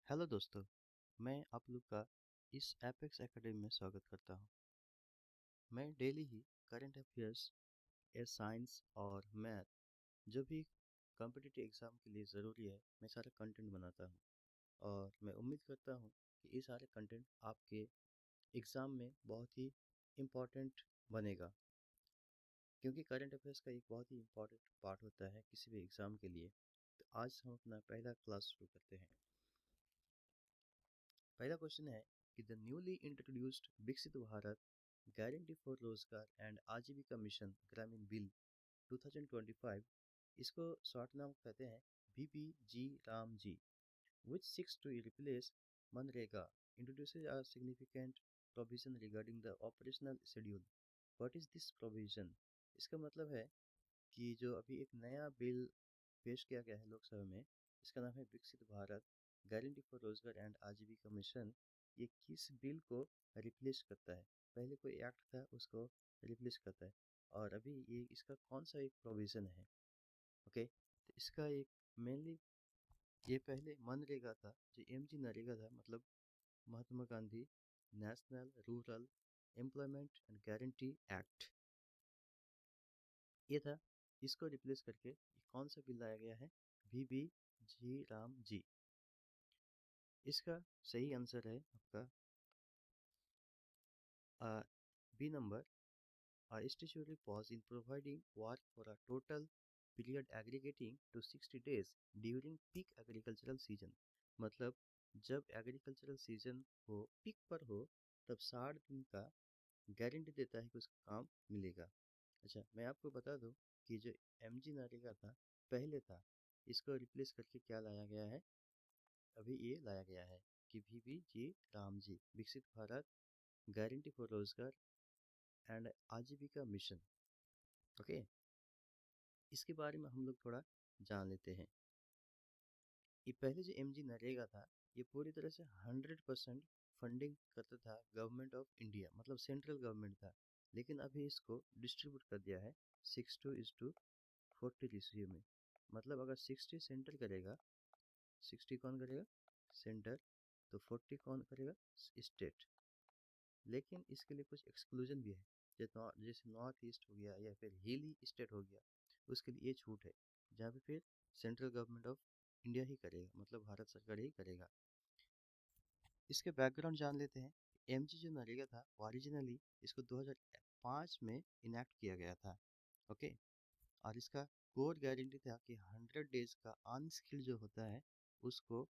Hello दोस्तों, मैं आप लोग का इस एपेक्स एकेडमी में स्वागत करता हूँ। मैं डेली ही करंट अफेयर्स या साइंस और मैथ जो भी कॉम्पिटिटिव एग्ज़ाम के लिए ज़रूरी है, मैं सारा कंटेंट बनाता हूँ और मैं उम्मीद करता हूँ कि ये सारे कंटेंट आपके एग्ज़ाम में बहुत ही इम्पोर्टेंट बनेगा, क्योंकि करंट अफेयर्स का एक बहुत ही इम्पोर्टेंट पार्ट होता है किसी भी एग्ज़ाम के लिए। तो आज हम अपना पहला क्लास शुरू करते हैं। पहला क्वेश्चन है कि the newly introduced Viksit Bharat guarantee for Rozgar and Ajeevika mission Gramin bill 2025, इसको शॉर्ट नाम कहते हैं VBG Ram G, which seeks to replace MNREGA, introduces a significant provision regarding the operational schedule. What is this provision? इसका मतलब है कि जो अभी एक नया बिल पेश किया गया है लोकसभा में, इसका नाम है विकसित Bharat guarantee for Rozgar and Ajeevika mission. ये किस बिल को रिप्लेस करता है? पहले कोई एक्ट था उसको रिप्लेस करता है, और अभी ये इसका कौन सा एक प्रोविजन है? ओके, तो इसका एक मेनली ये पहले मनरेगा था, जो एमजी नरेगा था, मतलब Mahatma Gandhi national rural employment and guarantee act, ये था। इसको रिप्लेस करके ये कौन सा बिल लाया गया है? V G Ram G. इसका सही आंसर है आपका B number, statutory pause in providing work for a total period aggregating to 60 days during peak agricultural season। मतलब जब एग्रीकल्चरल सीजन हो, पीक पर हो, तब 60 दिन का गारंटी देता है कि उसका काम मिलेगा। अच्छा, मैं आपको बता दूं कि जो एमजी नरेगा था पहले था, इसको रिप्लेस करके क्या लाया गया है? अभी ये लाया गया है कि वी जी राम जी विकसित Bharat guarantee for Rozgar and Ajeevika mission. Okay, इसके बारे में हम लोग थोड़ा जान लेते हैं। ये पहले जो एमजी नरेगा था, ये पूरी तरह से 100% फंडिंग करता था गवर्नमेंट ऑफ इंडिया, मतलब सेंट्रल गवर्नमेंट था। लेकिन अभी इसको डिस्ट्रीब्यूट कर दिया है 62:40 रेशियो में। मतलब अगर 60 सेंटर करेगा, 60 कौन करेगा? सेंटर। तो 40 कौन करेगा? स्टेट। लेकिन इसके लिए कुछ एक्सक्लूजन भी है, जैसे नॉर्थ ईस्ट हो गया या फिर हिली स्टेट हो गया, उसके लिए ये छूट है, जहाँ पे फिर सेंट्रल गवर्नमेंट ऑफ इंडिया ही करेगा, मतलब भारत सरकार ही करेगा। इसके बैकग्राउंड जान लेते हैं। एमजी जो नरेगा था, ओरिजिनली इसको 2005 में इनैक्ट किया गया था। ओके, और इसका कोर गारंटी था कि 100 डेज का अनस्किल्ड जो होता है, उसको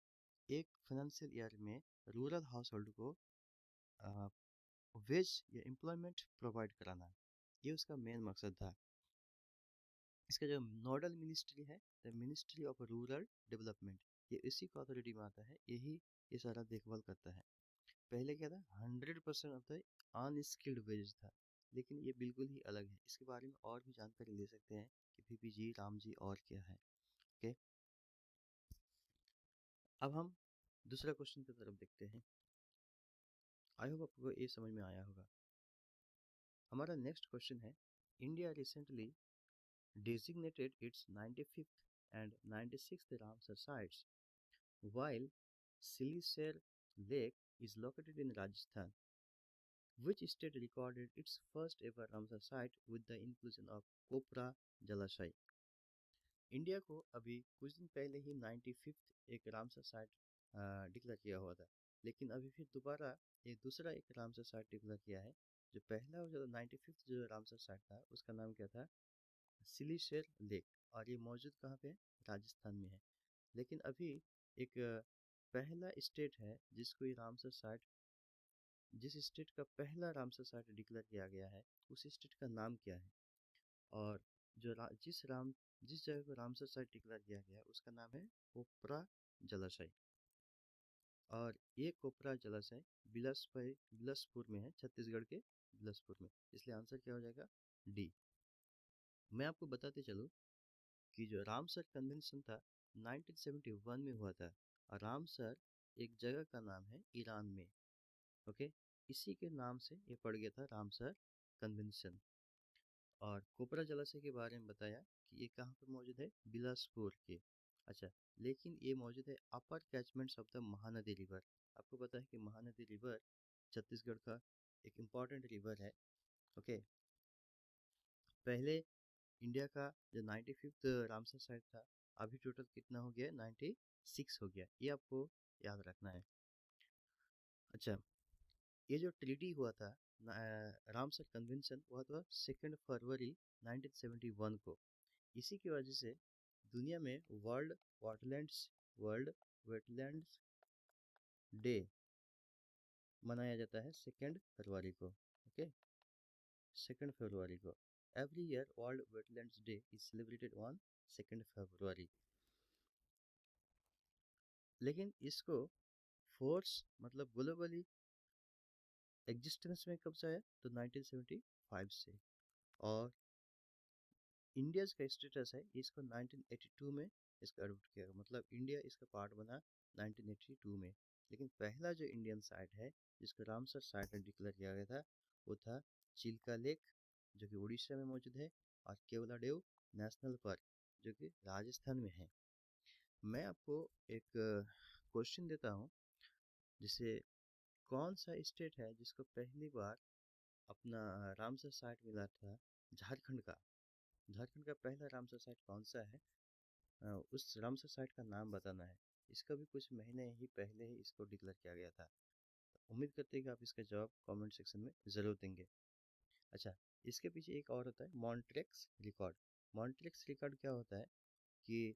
एक फाइनेंशियल ईयर में रूरल हाउस होल्ड को वेज या एम्प्लॉयमेंट प्रोवाइड कराना, ये उसका मेन मकसद था। इसका जो नोडल मिनिस्ट्री है, the ministry of rural development, ये इसी को अथॉरिटी में आता है, यही ये सारा देखभाल करता है। पहले क्या था? 100% ऑफ द अनस्किल्ड वेज था, लेकिन ये बिल्कुल ही अलग है। इसके बारे में और भी जानकारी ले सकते हैं कि बीपीजी राम जी और क्या है। ओके, अब हम दूसरा क्वेश्चन की तरफ देखते हैं। आई होप आपको ये समझ में आया होगा। हमारा नेक्स्ट क्वेश्चन है, India recently designated its 95th and 96th Ramsar sites, while Silisher Lake is located in Rajasthan. Which state recorded its first ever Ramsar site with the inclusion of Kopra Jalashay? India को अभी कुछ दिन पहले ही 95th एक Ramsar site declare किया हुआ था, लेकिन अभी फिर दोबारा एक दूसरा एक रामसर साइट डिक्लेयर किया है। जो पहला जो 95th जो रामसर साइट था, उसका नाम क्या था? सिलीशेर लेक, और ये मौजूद कहाँ पे है? राजस्थान में है। लेकिन अभी एक पहला स्टेट है जिसको ये रामसर साइट, जिस स्टेट का पहला रामसर साइट डिक्लेयर किया गया है, उस स्टेट का नाम क्या है? और जिस जगह को रामसर साइट डिक्लेयर किया गया है, उसका नाम है कोपरा जलाशय। और ये कोपरा जलाशय बिलासपुर में है, छत्तीसगढ़ के बिलासपुर में, इसलिए आंसर क्या हो जाएगा? डी। मैं आपको बताते चलूँ कि जो रामसर कन्वेंशन था 1971 में हुआ था, और रामसर एक जगह का नाम है ईरान में। ओके, इसी के नाम से ये पड़ गया था रामसर कन्वेंशन। और कोपरा जलाशय के बारे में बताया कि ये कहाँ पर मौजूद है? बिलासपुर के। अच्छा, लेकिन ये मौजूद है अपर catchments of the Mahanadi river. आपको पता है कि महानदी रिवर छत्तीसगढ़ का एक इम्पॉर्टेंट रिवर है। ओके, पहले इंडिया का जो 95th रामसर साइट था, अभी टोटल कितना हो गया? 96 हो गया। ये आपको याद रखना है। अच्छा, ये जो ट्रीटी हुआ था रामसर कन्वेंशन, हुआ था 2 फरवरी 1971 को। इसी की वजह से दुनिया में वर्ल्ड वेटलैंड्स डे मनाया जाता है 2 फरवरी को। ओके, 2 फरवरी को every year world wetlands day is celebrated on 2 फरवरी। लेकिन इसको फोर्स मतलब ग्लोबली एग्जिस्टेंस में कब से आया? तो 1975 से। और इंडिया का स्टेटस है, इसको 1982 में इसका अडोप्ट किया गया, मतलब इंडिया इसका पार्ट बना 1982 में। लेकिन पहला जो इंडियन साइट है जिसको रामसर साइट में डिक्लेयर किया गया था, वो था चिल्का लेक, जो कि उड़ीसा में मौजूद है, और केवलादेव नेशनल पार्क, जो कि राजस्थान में है। मैं आपको एक क्वेश्चन देता हूँ, जिसे कौन सा स्टेट है जिसको पहली बार अपना रामसर साइट मिला था? झारखंड का। झारखंड का पहला रामसर साइट कौन सा है? उस रामसर साइट का नाम बताना है। इसका भी कुछ महीने ही पहले ही इसको डिक्लेयर किया गया था। उम्मीद करते हैं कि आप इसका जवाब कमेंट सेक्शन में ज़रूर देंगे। अच्छा, इसके पीछे एक और होता है मॉन्ट्रेक्स रिकॉर्ड। मॉन्ट्रेक्स रिकॉर्ड क्या होता है कि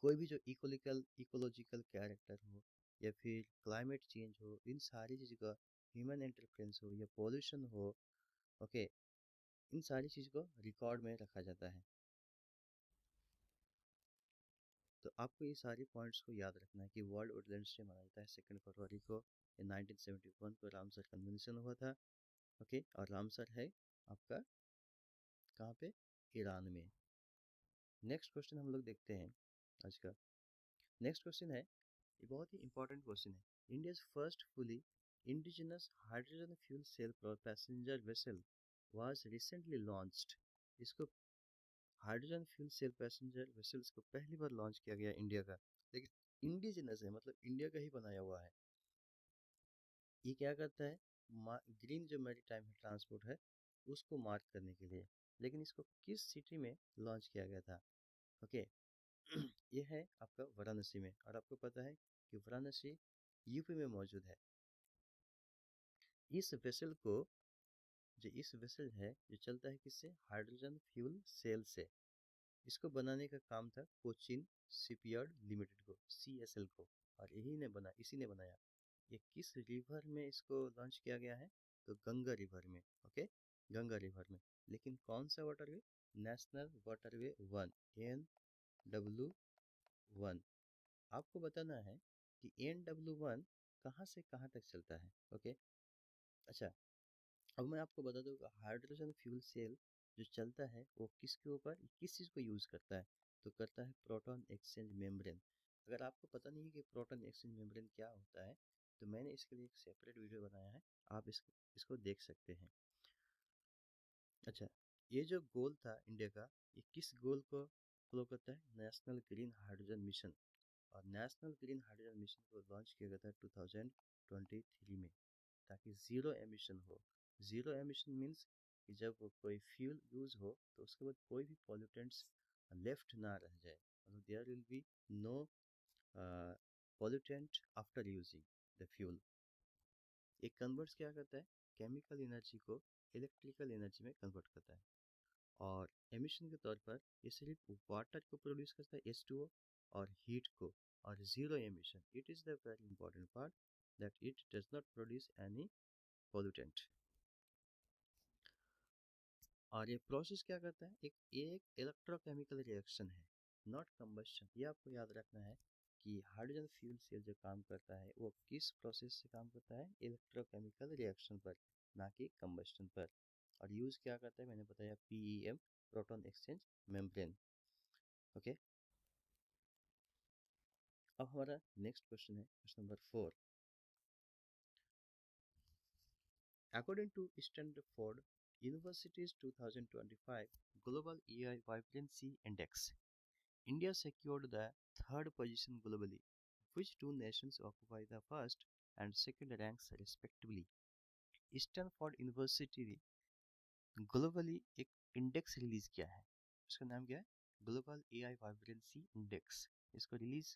कोई भी जो इकोलॉजिकल कैरेक्टर हो, या फिर क्लाइमेट चेंज हो, इन सारी चीज़ का, ह्यूमन इंटरफेरेंस हो या पोल्यूशन हो, ओके, इन सारी चीज़ को रिकॉर्ड में रखा जाता है। तो आपको ये सारे पॉइंट्स को याद रखना है कि वर्ल्ड वुडलैंड्स डे मनाया जाता है 2 फरवरी को। ये 1971 को रामसर कन्वेंशन हुआ था। ओके, और रामसर है आपका कहाँ पे? ईरान में। नेक्स्ट क्वेश्चन हम लोग देखते हैं आज का। नेक्स्ट क्वेश्चन है, ये बहुत ही इंपॉर्टेंट क्वेश्चन है। India's first fully indigenous hydrogen fuel cell passenger vessel was recently launched. इसको hydrogen fuel cell passenger vessels को पहली बार लॉन्च किया गया इंडिया का। लेकिन इंडिजिनस है, मतलब इंडिया का ही बनाया हुआ है। ये क्या करता है? ग्रीन जो मैरीटाइम ट्रांसपोर्ट है उसको मार्क करने के लिए। लेकिन इसको किस सिटी में लॉन्च किया गया था? ओके, ये है आपका वाराणसी में। और आपको पता है कि वाराणसी यूपी में मौजूद है। इस वेसल को, जो इस वेसल है, जो चलता है किससे? हाइड्रोजन फ्यूल सेल से। इसको बनाने का काम था कोचिन शिपयार्ड लिमिटेड को, CSL को। और इसी ने बनाया। ये किस रिवर में इसको लॉन्च किया गया है? तो गंगा रिवर में। ओके, गंगा रिवर में। लेकिन कौन सा वाटरवे? National waterway 1, NW1। आपको बताना है कि NW1 कहाँ से कहाँ तक चलता है। ओके, अच्छा, अब मैं आपको बता दूं कि हाइड्रोजन फ्यूल सेल जो चलता है वो किसके ऊपर, किस चीज़ को यूज़ करता है? तो करता है प्रोटॉन एक्सचेंज मेम्ब्रेन। अगर आपको पता नहीं है कि प्रोटॉन एक्सचेंज मेम्ब्रेन क्या होता है, तो मैंने इसके लिए एक सेपरेट वीडियो बनाया है, आप इसको देख सकते हैं। अच्छा, ये जो गोल था इंडिया का, ये किस गोल को फॉलो करता है? National green hydrogen mission. और नेशनल ग्रीन हाइड्रोजन मिशन को लॉन्च किया गया था 2023 में, ताकि ज़ीरो एमिशन हो। ज़ीरो एमिशन मीन्स कि जब कोई फ्यूल यूज़ हो तो उसके बाद कोई भी पॉल्यूटेंट्स लेफ्ट ना रह जाए, मतलब there will be no pollutant after using the fuel. एक कन्वर्ट्स क्या करता है? केमिकल एनर्जी को इलेक्ट्रिकल एनर्जी में कन्वर्ट करता है। और एमिशन के तौर पर ये सिर्फ वाटर को प्रोड्यूस करता है, H2O, और हीट को। और zero emission, it is the very important part, that it does not produce any pollutant. और ये प्रोसेस क्या करता है? एक इलेक्ट्रोकेमिकल रिएक्शन है, नॉट कंबस्शन। ये आपको याद रखना है कि हाइड्रोजन फ्यूल सेल जो काम करता है वो किस प्रोसेस से काम करता है? इलेक्ट्रोकेमिकल रिएक्शन पर, ना कि कंबस्शन पर। और यूज़ क्या करता है? मैंने बताया PEM, proton exchange membrane. Okay, अब हमारा नेक्स्ट क्वेश्चन है, question number 4। According to Stanford University's 2025 Global AI Vibrancy Index, India secured the third position globally. Which two nations occupy the first and second ranks respectively? Stanford university ने globally एक index release किया है, उसका नाम क्या है? Global AI vibrancy index. इसको release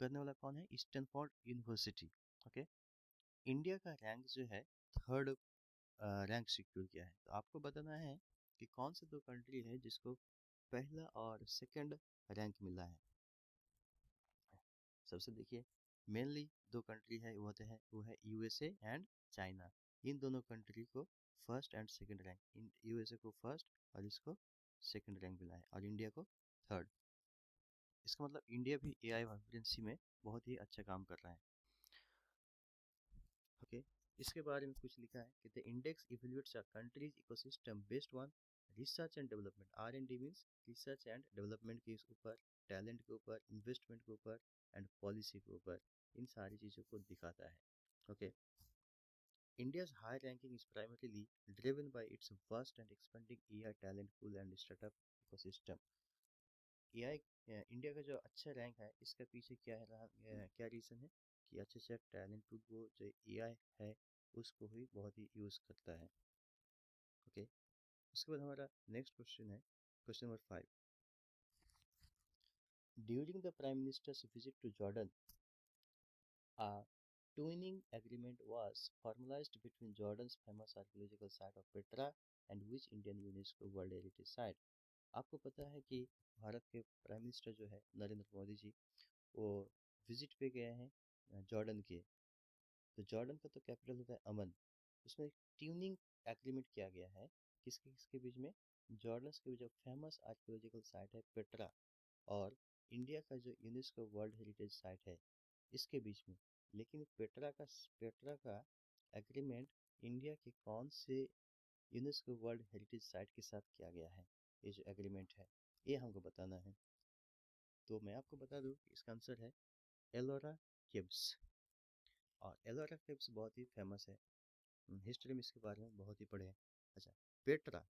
करने वाला कौन है? Stanford university. ओके, इंडिया का रैंक जो है थर्ड रैंक सिक्योर किया है। तो आपको बताना है कि कौन से दो कंट्री है जिसको पहला और सेकंड रैंक मिला है। सबसे देखिए, मेनली दो कंट्री है, वो है यूएसए एंड चाइना। इन दोनों कंट्री को first and second rank, in USA को फर्स्ट और इसको सेकंड रैंक मिला है, और इंडिया को थर्ड। इसका मतलब इंडिया भी एआई वाइब्रेंसी में बहुत ही अच्छा काम कर रहा है। ओके, इसके बारे में कुछ लिखा है कि the index evaluates a country's ecosystem based on research and development. R and D means research and development के ऊपर, टैलेंट के ऊपर, इन्वेस्टमेंट के ऊपर एंड पॉलिसी के ऊपर, इन सारी चीज़ों को दिखाता है। Okay, India's high ranking is primarily driven by its vast and expanding AI talent pool and startup ecosystem. AI India का जो अच्छा रैंक है, इसका पीछे क्या रीज़न है कि अच्छे से टैलेंट पूल वो जो AI है उसको ही बहुत ही यूज़ करता है। ओके, उसके बाद हमारा नेक्स्ट क्वेश्चन है question number 5। During the prime minister's visit to Jordan, a twinning agreement was formalized between Jordan's famous archaeological site of Petra and which Indian UNESCO World Heritage Site? आपको पता है कि भारत के prime minister जो है नरेंद्र मोदी जी, वो visit पे गए हैं जॉर्डन के। तो जॉर्डन का तो कैपिटल होता है अमन। उसमें ट्यूनिंग एग्रीमेंट किया गया है किसके किसके बीच में? जॉर्डन के जो फेमस आर्कियोलॉजिकल साइट है पेट्रा और इंडिया का जो यूनेस्को वर्ल्ड हेरिटेज साइट है, इसके बीच में। लेकिन पेट्रा का एग्रीमेंट इंडिया के कौन से यूनेस्को वर्ल्ड हेरिटेज साइट के साथ किया गया है? ये जो एग्रीमेंट है ये हमको बताना है। तो मैं आपको बता दूं कि इसका आंसर है एलोरा केव्स। और एलोरा केव्स बहुत ही फेमस है, हिस्ट्री में इसके बारे में बहुत ही पढ़े हैं। अच्छा, पेट्रा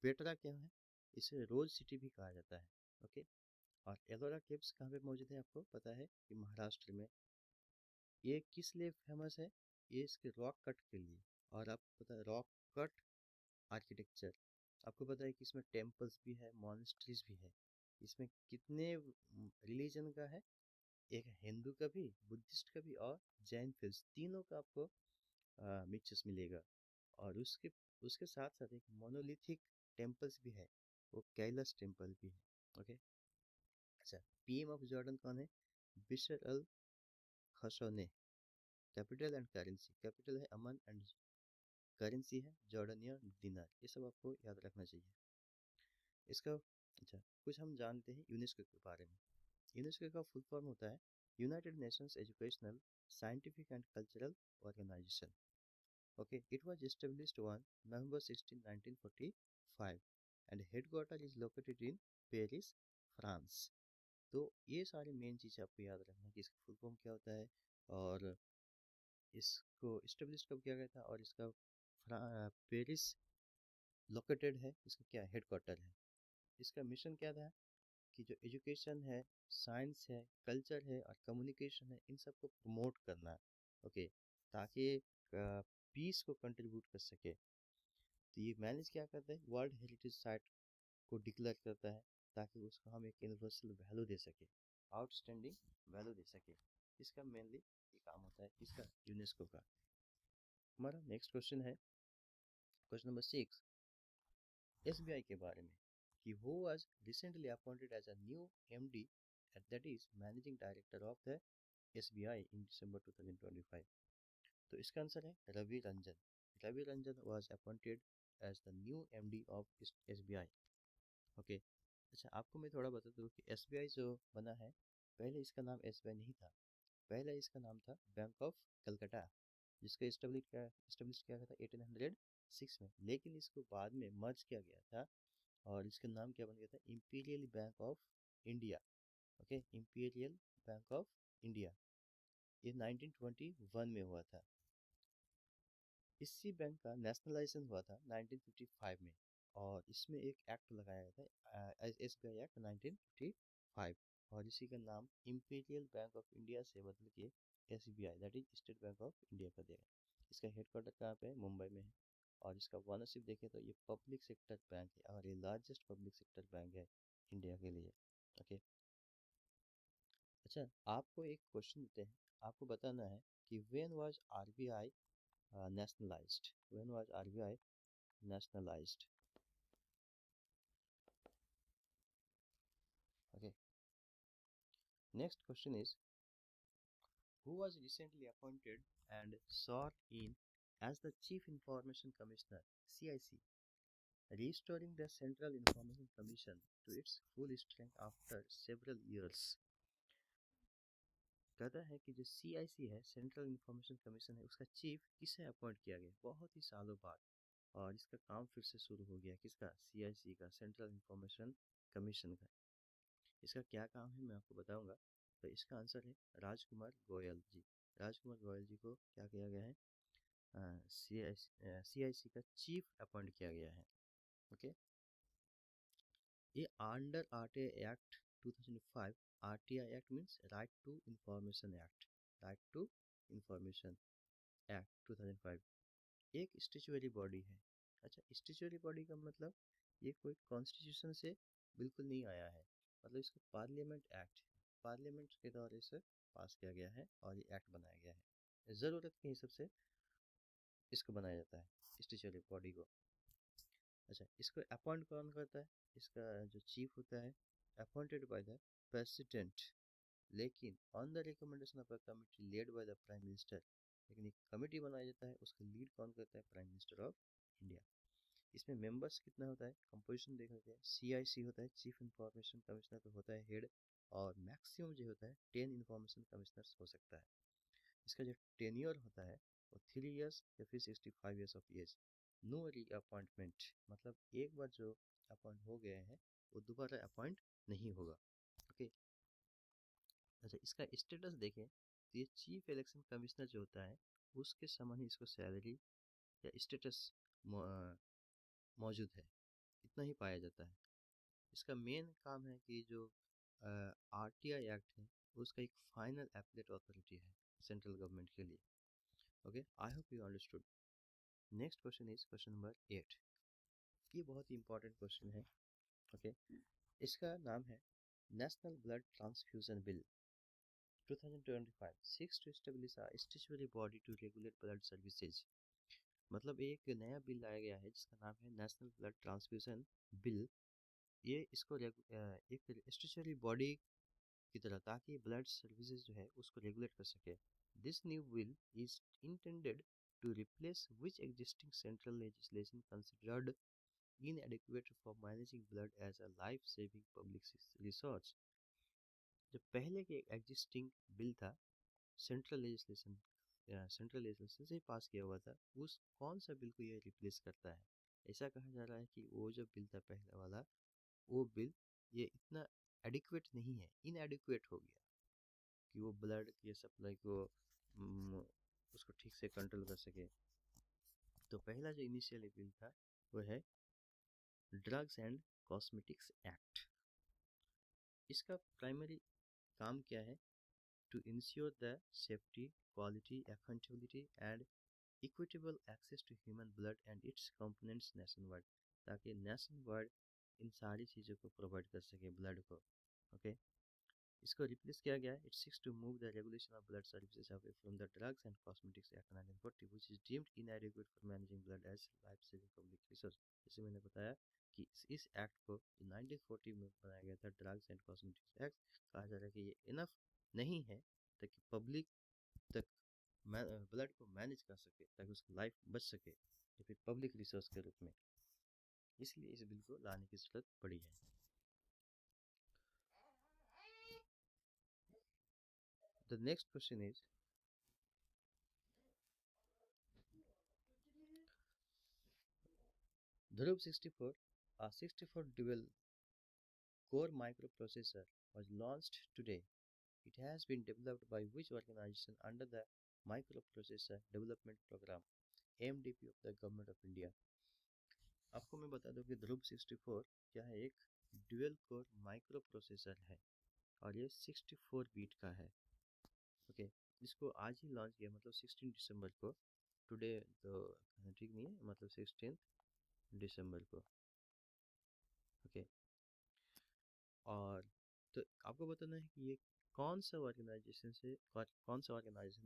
पेट्रा क्या है? इसे रोज सिटी भी कहा जाता है। ओके, और एलोरा केव्स कहाँ पे मौजूद है? आपको पता है कि महाराष्ट्र में। ये किस लिए फेमस है? ये इसके रॉक कट के लिए। और आपको पता है रॉक कट आर्किटेक्चर, आपको पता है कि इसमें टेम्पल्स भी है, मॉनेस्ट्रीज भी है। इसमें कितने रिलीजन का है? एक हिंदू का भी, बुद्धिस्ट का भी और जैन फिल्स, तीनों का आपको मिक्सचर्स मिलेगा। और उसके उसके साथ साथ एक मोनोलिथिक टेम्पल्स भी है, वो कैलाश टेम्पल भी है। ओके, अच्छा, पीएम ऑफ जॉर्डन कौन है? Bisher Al Khasawneh. Capital and currency, capital है अमन एंड करेंसी है जॉर्डनियन दिनार। ये सब आपको याद रखना चाहिए इसका। अच्छा, कुछ हम जानते हैं यूनेस्को के बारे में। यूनेस्को का फुल फॉर्म होता है United Nations educational, scientific and cultural organisation. Okay, it was established on November 16, 1945 and headquarter is located in Paris, France. तो ये सारी मेन चीज़ें आपको याद रखना है कि इसका फुल फॉर्म क्या होता है और इसको इस्टेब्लिश कब किया गया था, और इसका पेरिस लोकेटेड है, इसका क्या हेडक्वार्टर है। इसका मिशन क्या था कि जो एजुकेशन है, साइंस है, कल्चर है और कम्युनिकेशन है, इन सबको प्रमोट करना। ओके, ताकि पीस को कंट्रीब्यूट कर सके। तो ये मैनेज क्या करता है? वर्ल्ड हेरिटेज साइट को डिक्लेयर करता है ताकि उसको हम एक यूनिवर्सल वैल्यू दे सके, आउटस्टैंडिंग वैल्यू दे सके। इसका मेनली ये काम होता है इसका यूनेस्को का। हमारा नेक्स्ट क्वेश्चन है क्वेश्चन नंबर 6, एसबीआई के बारे में कि who was recently appointed as a new MD, that is managing director of the SBI in December 2025। तो इसका आंसर है Ravi Ranjan. Ravi Ranjan was appointed as the new MD of SBI। Okay, अच्छा, आपको मैं थोड़ा बता दूँ कि एसबीआई जो बना है, पहले इसका नाम एसबीआई नहीं था। पहले इसका नाम था बैंक ऑफ कलकत्ता, जिसको इस्टेब्लिश किया गया था 1806 में। लेकिन इसको बाद में मर्ज किया गया था और इसका नाम क्या बन गया था? Imperial bank of India. Okay, imperial bank of India. ये 1921 में हुआ था। इसी बैंक का नेशनलाइजेशन हुआ था 1955 में, और इसमें एक एक्ट लगाया गया था एसबीआई एक्ट 1955। 2005 और इसी का नाम इंपीरियल बैंक ऑफ इंडिया से बदल के SBI that is state bank of India कर दिया गया। इसका हेडक्वार्टर कहाँ पे है? मुंबई में है। और इसका ओनरशिप देखें तो ये पब्लिक सेक्टर बैंक है और ये लार्जेस्ट पब्लिक सेक्टर बैंक है इंडिया के लिए। ओके, अच्छा आपको एक क्वेश्चन देते हैं, आपको बताना है कि when was RBI nationalized? When was RBI nationalized? Okay. Next question is, who was recently appointed and sworn in as the Chief Information Commissioner (CIC), restoring the Central Information Commission to its full strength after several years? कहता है कि जो CIC है, central information commission है, उसका chief किसे appoint किया गया बहुत ही सालों बाद, और इसका काम फिर से शुरू हो गया। किसका? CIC का, सेंट्रल इंफॉर्मेशन कमीशन का। इसका क्या काम है मैं आपको बताऊंगा। तो इसका आंसर है राजकुमार गोयल जी। राजकुमार गोयल जी को क्या किया गया है? CIC का चीफ अपॉइंट किया गया है। ओके, ये under RTI act 2005, RTI act means right to information act, right to information act 2005 एक स्टेचुअरी बॉडी है। अच्छा, स्टेचुअरी बॉडी का मतलब ये कोई कॉन्स्टिट्यूशन से बिल्कुल नहीं आया है, मतलब इसको पार्लियामेंट एक्ट, पार्लियामेंट के द्वारा इसे पास किया गया है और ये एक्ट बनाया गया है। ज़रूरत के हिसाब से इसको बनाया जाता है स्टेचुअरी बॉडी को। अच्छा, इसको अपॉइंट कौन करता है? इसका जो चीफ होता है अपॉइंटेड बाय द प्रेसिडेंट, लेकिन on the recommendation of a committee led by the prime minister. लेकिन एक कमिटी बनाया जाता है, उसका लीड कौन करता है? Prime minister of India. इसमें मेंबर्स कितना होता है? कंपोजिशन देख लेते हैं। CIC होता है चीफ इंफॉर्मेशन कमिश्नर, तो होता है हेड, और मैक्सिमम जो होता है 10 इंफॉर्मेशन कमिश्नर्स हो सकता है। इसका जो टेन्योर होता है वो 3 इयर्स या फिर 65 इयर्स ऑफ एज। नो री अपॉइंटमेंट, मतलब एक बार जो अपॉइंट हो गए हैं वो दोबारा अपॉइंट नहीं होगा। ओके, अच्छा इसका स्टेटस देखें तो ये चीफ इलेक्शन कमिश्नर जो होता है उसके समान ही इसको सैलरी या स्टेटस मौजूद है, इतना ही पाया जाता है। इसका मेन काम है कि जो RTI एक्ट है उसका एक फाइनल एपलेट अथॉरिटी है सेंट्रल गवर्नमेंट के लिए। Okay, I hope you understood. Next question is question number 8। ये बहुत ही इंपॉर्टेंट क्वेश्चन है। ओके, इसका नाम है national blood transfusion bill 2025 seeks to establish a statutory body to regulate blood services। मतलब एक नया बिल लाया गया है जिसका नाम है नेशनल ब्लड ट्रांसफ्यूजन बिल। ये इसको एक स्टेचुअरी बॉडी की तरह, ताकि ब्लड सर्विसेज जो है उसको रेगुलेट कर सके। This new bill is intended to replace which existing central legislation considered inadequate for managing blood as a life saving public resource। जो पहले के एग्जिस्टिंग बिल था, सेंट्रल लेजिस्लेशन, सेंट्रल लेजिस्लेशन से पास किया हुआ था, उस कौन सा बिल को ये रिप्लेस करता है? ऐसा कहा जा रहा है कि वो जो बिल था पहले वाला, वो बिल ये इतना एडिक्वेट नहीं है, इनएडिक्वेट हो गया कि वो ब्लड के सप्लाई को उसको ठीक से कंट्रोल कर सके। तो पहला जो इनिशियल बिल था वो है ड्रग्स एंड कॉस्मेटिक्स एक्ट। इसका प्राइमरी काम क्या है? To ensure the safety, quality, accountability and equitable access to human blood and its components nationwide, ताकि नेशन वाइड इन सारी चीज़ों को प्रोवाइड कर सके ब्लड को। ओके, इसको रिप्लेस किया गया है। It seeks to move the regulation of blood services away from the drugs and cosmetics act 1940 which is deemed inadequate for managing blood as life saving public resource. जैसे मैंने बताया कि इस एक्ट को 1940 में बनाया गया था, ड्रग्स एंड कॉस्मेटिक्स एक्ट। कहा जा रहा है कि ये इनफ नहीं है ताकि पब्लिक तक ब्लड को मैनेज कर सके, ताकि उसकी लाइफ बच सके या फिर पब्लिक रिसोर्स के रूप में। इसलिए इस बिल को लाने की जरूरत पड़ी है। The next question is, Dhruv 64, a 64 dual core microprocessor was launched today. It has been developed by which organization under the Microprocessor Development Program MDP of the Government of India? आपको मैं बता दूं कि ध्रुव 64 क्या है? एक ड्यूअल कोर माइक्रो प्रोसेसर है। और ये 64 बीट का है। ओके, इसको आज ही लॉन्च किया, मतलब 16 दिसंबर को। टुडे तो ठीक नहीं है, मतलब 16 दिसंबर को। ओके, और तो आपको बताना है कि ये कौन सा ऑर्गेनाइजेशन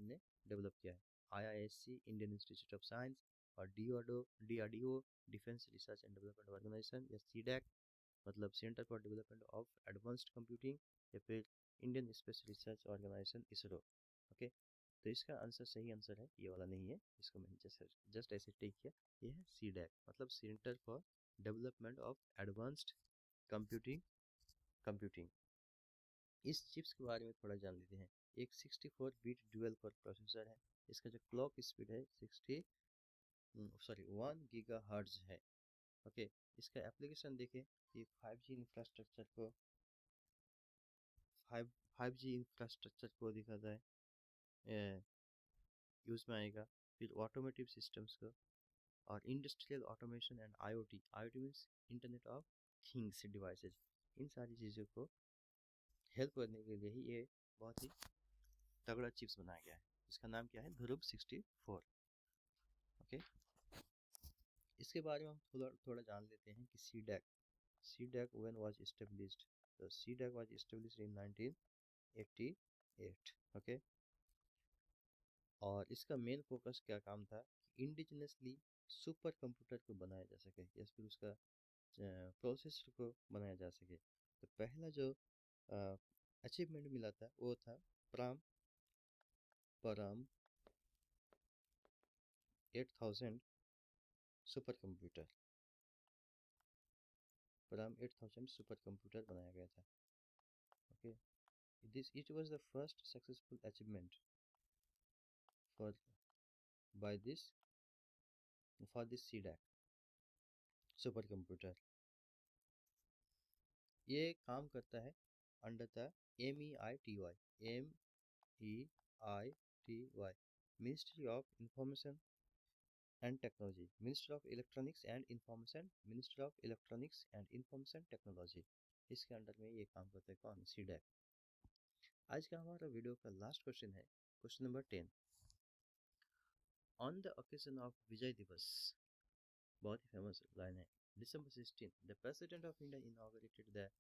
ने डेवलप किया है। IISc, Indian institute of science, और DRDO, defence research and development organisation, या CDAC मतलब centre for development of advanced computing, या फिर Indian space research organisation ISRO। Okay, तो इसका आंसर, सही आंसर है ये वाला नहीं है, इसको मैंने जस्ट ऐसे टिक किया। ये है CDAC, मतलब centre for development of advanced computing. इस चिप्स के बारे में थोड़ा जान लेते हैं। एक 64 बिट डुअल कोर प्रोसेसर है। इसका जो क्लॉक स्पीड है 1 गीगा हर्ट्ज है। ओके, इसका एप्लीकेशन देखें, ये 5G इंफ्रास्ट्रक्चर को 5G इंफ्रास्ट्रक्चर को दिखाता है, यूज में आएगा। फिर ऑटोमेटिव सिस्टम्स को, और industrial automation and IoT means internet of things devices, इन सारी चीज़ों को हेल्प करने के लिए ही ये बहुत ही तगड़ा चिप्स बनाया गया है। इसका नाम क्या है, ध्रुव 64। ओके, इसके बारे में हम थोड़ा जान लेते हैं कि CDAC व्हेन वाज एस्टेब्लिश्ड। तो CDAC was established in 1988। Okay, और इसका मेन फोकस क्या काम था कि इंडिजिनसली सुपर कंप्यूटर को बनाया जा सके, या फिर उसका प्रोसेसर को बनाया जा सके। तो पहला जो अचीवमेंट मिला था वो था परम 8000 सुपर कंप्यूटर। परम 8000 सुपर कंप्यूटर बनाया गया था। Okay, it was the first successful achievement for this CDAC super computer. ये काम करता है under the MEITY ministry of information and technology, ministry of electronics and information technology. इसके अंडर में ये काम करता है कौन, CDAC। आज का हमारा वीडियो का लास्ट क्वेश्चन है, question number 10। On the occasion of Vijay Diwas, बहुत ही फेमस लाइन है, December 16, the president of India inaugurated the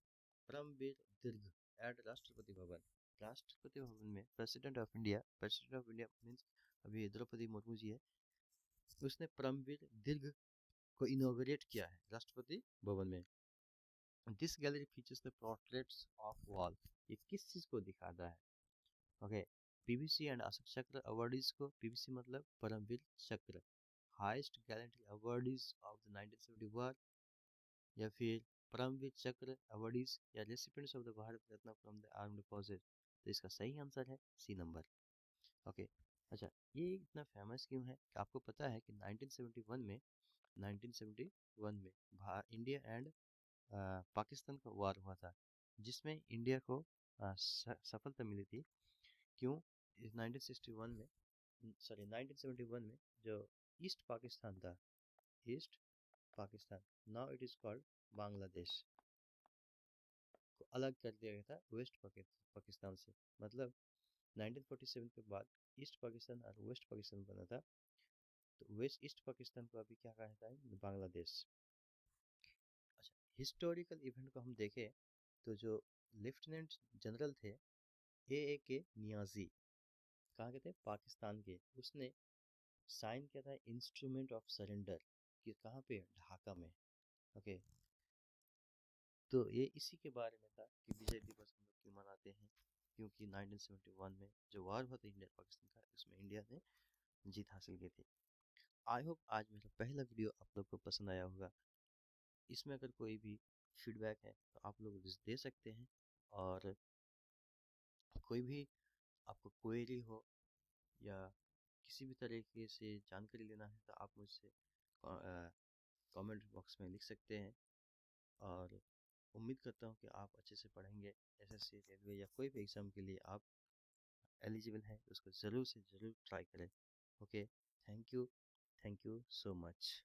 Paramvir Dirgha at Rashtrapati Bhavan. Rashtrapati Bhavan में प्रेसिडेंट ऑफ इंडिया मीन्स अभी द्रौपदी मुर्मू जी है, उसने परमवीर दीर्घ को इनॉग्रेट किया है राष्ट्रपति भवन में। This gallery features the portraits of wall, ये किस चीज को दिखाता है। ओके, PVC एंड अशोक चक्र अवार्डीज को, PVC मतलब परमवीर चक्र, highest gallantry awardees of the 1971, या फिर परमवीर चक्र अवार्डीज या recipients of the Bharat Ratna from the armed forces. तो इसका सही आंसर है C नंबर। ओके, अच्छा, ये इतना फेमस क्यों है कि आपको पता है कि 1971 में इंडिया एंड पाकिस्तान का वार हुआ था, जिसमें इंडिया को सफलता मिली थी। क्यों, 1971 में जो ईस्ट पाकिस्तान था, east Pakistan, now it is called Bangladesh, को अलग कर दिया गया था वेस्ट पाकिस्तान से। मतलब 1947 के बाद ईस्ट पाकिस्तान और वेस्ट पाकिस्तान बना था, तो ईस्ट पाकिस्तान को अभी क्या कहता है, बांग्लादेश। अच्छा, हिस्टोरिकल इवेंट को हम देखें तो जो लेफ्टिनेंट जनरल थे AAK नियाजी, कहाँ के थे, पाकिस्तान के, उसने साइन किया था इंस्ट्रूमेंट ऑफ सरेंडर, कि कहाँ पे, ढाका में। ओके, तो ये इसी के बारे में था कि विजय दिवस हम लोग क्यों मनाते हैं, क्योंकि 1971 में जो वार हुआ था इंडिया पाकिस्तान का, उसमें इंडिया ने जीत हासिल की थी। आई होप आज मेरा पहला वीडियो आप लोग को पसंद आया होगा। इसमें अगर कोई भी फीडबैक है तो आप लोग दे सकते हैं, और कोई भी आपको क्वेरी हो या किसी भी तरीके से जानकारी लेना है तो आप मुझसे कमेंट बॉक्स में लिख सकते हैं। और उम्मीद करता हूँ कि आप अच्छे से पढ़ेंगे। SSC, रेलवे या कोई भी एग्ज़ाम के लिए आप एलिजिबल हैं, उसको ज़रूर से ज़रूर ट्राई करें। Okay, thank you so much.